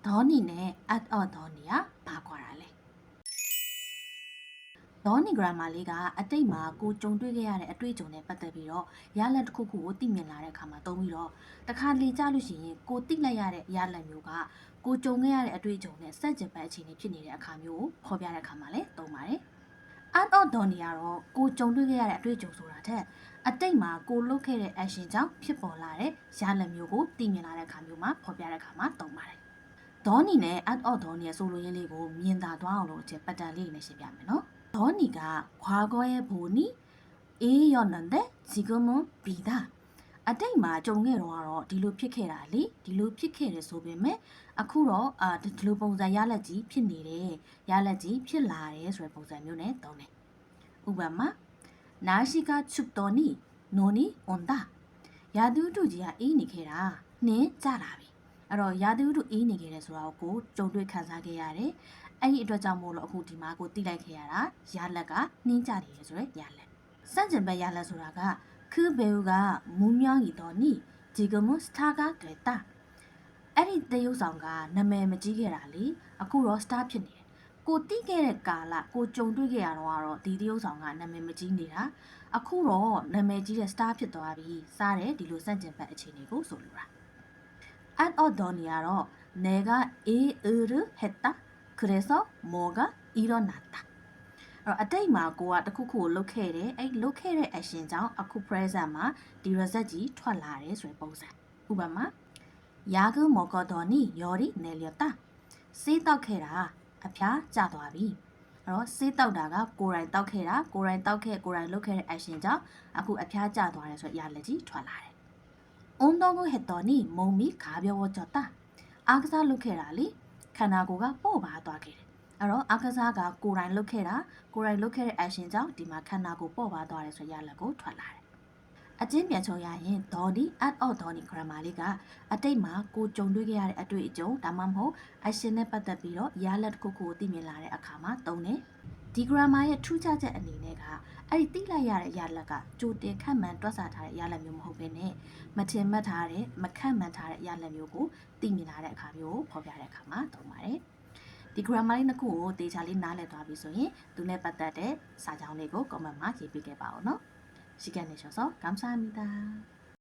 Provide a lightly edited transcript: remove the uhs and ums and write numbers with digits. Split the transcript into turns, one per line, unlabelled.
ဒေါနီနဲ့အတ်အော့ဒေါနီကဘာကွာတာလဲဒေါနီဂရမာလေးကအတိတ်မှာကိုကြုံတွေ့ခဲ့ရတဲ့အတွေ့အကြုံနဲ့ပတ်သက်ပြီးတော့ရလဒ်တစ်ခုခုကိုသိမြင်လာတဲ့အခါမှာသုံးပြီးတော့တခါလေကြားလို့ရှိရင်ကိုသိလိုက်ရတဲ့ရလဒ်မျိုးကကိုကြုံခဲ့ရတဲ့အတွေ့အကြုံနဲ့စက်ကျင်ပတ်အခြေအနေဖြစ်နေတဲ့အခါမျိုးကိုဖော်ပြတဲ့အခါမှာလည်းသုံးပါတယ်အတ်အော့ဒေါနီကတော့ကိုကြုံတွေ့ခဲ့ရတဲ့အတွေ့အကြုံဆိုတာထက်အတိတ်မှာကိုလုပ်ခဲ့တဲ့ action ကြောင့်ဖြစ်ပေါ်လာတဲ့ရလဒ်မျိုးကိုသိမြင်လာတဲ့အခါမျိုးမှာဖော်ပြတဲ့အခါမှာသုံးပါတယ်ဒေါနီနဲ့အတ်အော့ဒေါနီရဲ့ဆိုလိုရင်းလေးကိုမြင်သာသွားအောင်လို့အချက်ပတ်တန်လေးနဲ့ရှင်းပြမယ်နော်ဒေါနီက과거에 보니 A였는데 지금은 B다အတိတ်မှာကြုံခဲ့တော့ဒီလိုဖြစ်ခဲ့တာလေဒီလိုဖြစ်ခဲ့တယ်ဆိုပေမဲ့အခုတော့ဒီလိုပုံစံရလက်ကြီးဖြစ်နေတယ်ရလက်ကြီးဖြစ်လာတယ်ဆိုတဲ့ပုံစံမျိုးနဲ့သုံးတယ်ဥပမာ날씨가 춥더니 눈이 온다ရာသီဥတုကြီးကအေးနေခဲ့တာနှင်းကြလာပြီအဲ့တော့ရာသီဥတုအေးနေခဲ့တယ်ဆိုတာကိုကြုံတွေ့ခံစားခဲ့ရတယ်အဲ့ဒီအတွက်ကြောင့်မို့လို့အခုဒီမှာကိုတိလိုက်ခဲ့ရတာရလက်ကနှင်းကြနေရဆိုရယ်ရလက်စန့်ကျင်ဘက်ရလက်ဆိုတာက그 배우가 무명이더니 지금은 스타가 됐다. အဲ့ဒီတရုပ်ဆောင်ကနာမည်မကြီးခဲ့တာလေအခုတော့ star ဖြစ်နေတယ်။ကိုတိခဲ့တဲ့ကာလကိုကြုံတွေ့ခဲ့ရတော့ဒီတရုပ်ဆောင်ကနာမည်မကြီးနေတာအခုတော့နာမည်ကြီးတဲ့ star ဖြစ်သွားပြီ။စားတယ်ဒီလိုစန့်ကျင်ဘက်အခြေအနေကိုဆိုလိုတာ။ At 어더니ကတော့내가 A를 했다. 그래서 뭐가 일어났다. အဲ့အတိတ်မှာကိုကတခုခုကိုလုပ်ခဲ့တယ်အဲ့လုပ်ခဲ့တဲ့ action ကြောင့်အခု present မှာဒီ result ကြီးထွက်လာတယ်ဆိုတဲ့ပုံစံဥပမာ야그 먹었더니 열이 내렸다ဆေးတောက်ခဲ့တာအဖျားကျသွားပြီအဲ့တော့ဆေးတောက်တာကကိုယ်တိုင်တောက်ခဲ့တာကိုယ်တိုင်တောက်ခဲ့ကိုယ်တိုင်လုပ်ခဲ့တဲ့ action ကြောင့်အခုအဖျားကျသွားတယ်ဆိုရလက်ကြီးထွက်လာတယ်운동을 했더니 몸이 가벼워졌다အားကစားလုပ်ခဲ့တာလေခန္ဓာကိုယ်ကပေါ့ပါသွားခဲ့တယ်အဲ့တော့အားကစားကကိုယ်တိုင်လုပ်ခဲ့တာကိုယ်တိုင်လုပ်ခဲ့တဲ့ action ကြောင့်ဒီမှာခန္ဓာကိုယ်ပေါ့ပါသွားတယ်ဆိုရလက်ကိုထွက်လာတယ်အချင်းပြန်ချုံရရင်ဒေါ်ဒီ at or ဒေါ်ဒီ grammar လေးကအတိတ်မှာကိုကြုံတွေ့ခဲ့ရတဲ့အတွေ့အကြုံဒါမှမဟုတ် action နဲ့ပတ်သက်ပြီးတော့ရလက်တစ်ခုခုကိုသိမြင်လာတဲ့အခါမှာသုံးတယ်ဒီ grammar ရဲ့ထူးခြားချက်အနေနဲ့ကအဲ့ဒီသိလိုက်ရတဲ့ရလက်ကကြိုတင်ခန့်မှန်းတွက်ဆထားတဲ့ရလက်မျိုးမဟုတ်ဘဲနဲ့မထင်မှတ်ထားတဲ့မခန့်မှန်းထားတဲ့ရလက်မျိုးကိုသိမြင်လာတဲ့အခါမျိုးကိုဖော်ပြတဲ့အခါမှာသုံးပါတယ်ဒီ grammar လေးနှစ်ခုကိုတေချာလေးနားလည်သွားပြီဆိုရင်သူနဲ့ပတ်သက်တဲ့စာကြောင်းလေးကို comment မှာရေးပေးခဲ့ပါဦးနော်시간내셔서감사합니다.